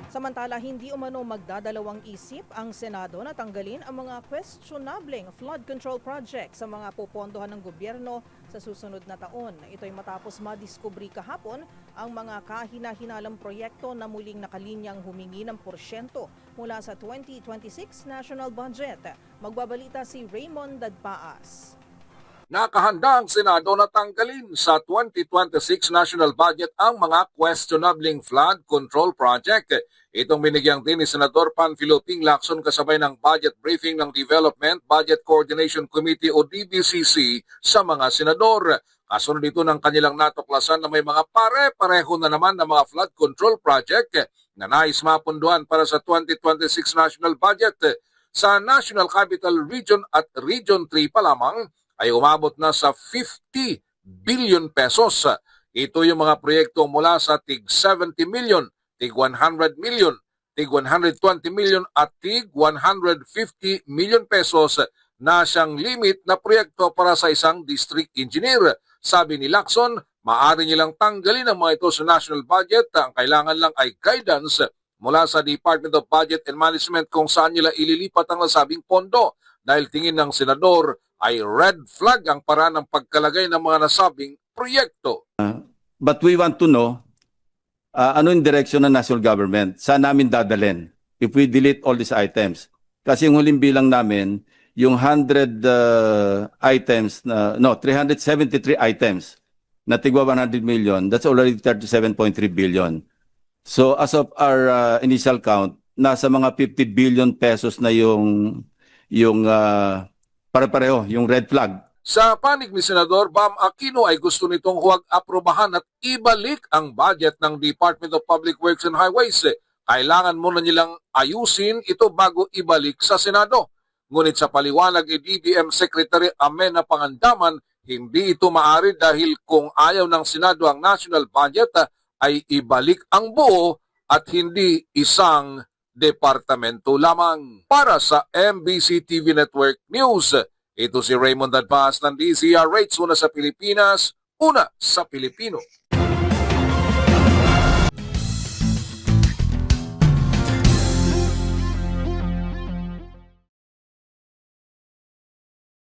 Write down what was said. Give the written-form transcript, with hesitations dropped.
Samantala, hindi umano magdadalawang isip ang Senado na tanggalin ang mga questionableng flood control project sa mga popondohan ng gobyerno sa susunod na taon. Ito'y matapos madiskubri kahapon ang mga kahina-hinalang proyekto na muling nakalinyang humingi ng porsyento mula sa 2026 national budget. Magbabalita si Raymond Dadpaas. Nakahanda ang Senado na tanggalin sa 2026 national budget ang mga questionabling flood control project. Itong binigyang din ni Senador Panfilo Ping Lacson kasabay ng budget briefing ng Development Budget Coordination Committee o DBCC sa mga senador. Kasunod dito ng kanilang natuklasan na may mga pare-pareho na naman na mga flood control project na nais mapunduhan para sa 2026 national budget. Sa National Capital Region at Region 3 pa lamang ay umabot na sa 50 billion pesos. Ito yung mga proyekto mula sa tig 70 million, tig 100 million, tig 120 million at tig 150 million pesos na siyang limit na proyekto para sa isang district engineer. Sabi ni Lacson, maaari nilang tanggalin ang mga ito sa national budget. Ang kailangan lang ay guidance mula sa Department of Budget and Management kung saan nila ililipat ang nasabing pondo. Dahil tingin ng senador ay red flag ang paraan ng pagkalagay ng mga nasabing proyekto. But we want to know ano yung direction ng national government. Saan namin dadalhin if we delete all these items? Kasi yung huling bilang namin, yung 100 items, 373 items na tigwa 100 million, that's already 37.3 billion. So as of our initial count, nasa mga 50 billion pesos na yung pare-pareho, yung red flag. Sa panig ni Senador Bam Aquino ay gusto nitong huwag aprobahan at ibalik ang budget ng Department of Public Works and Highways. Kailangan muna nilang ayusin ito bago ibalik sa Senado. Ngunit sa paliwanag ni DBM Secretary Amena Pangandaman, hindi ito maaari dahil kung ayaw ng Senado ang national budget ay ibalik ang buo at hindi isang departamento lamang. Para sa MBC TV Network News, ito si Raymond Dadpaas ng DZRH, una sa Pilipinas, una sa Pilipino.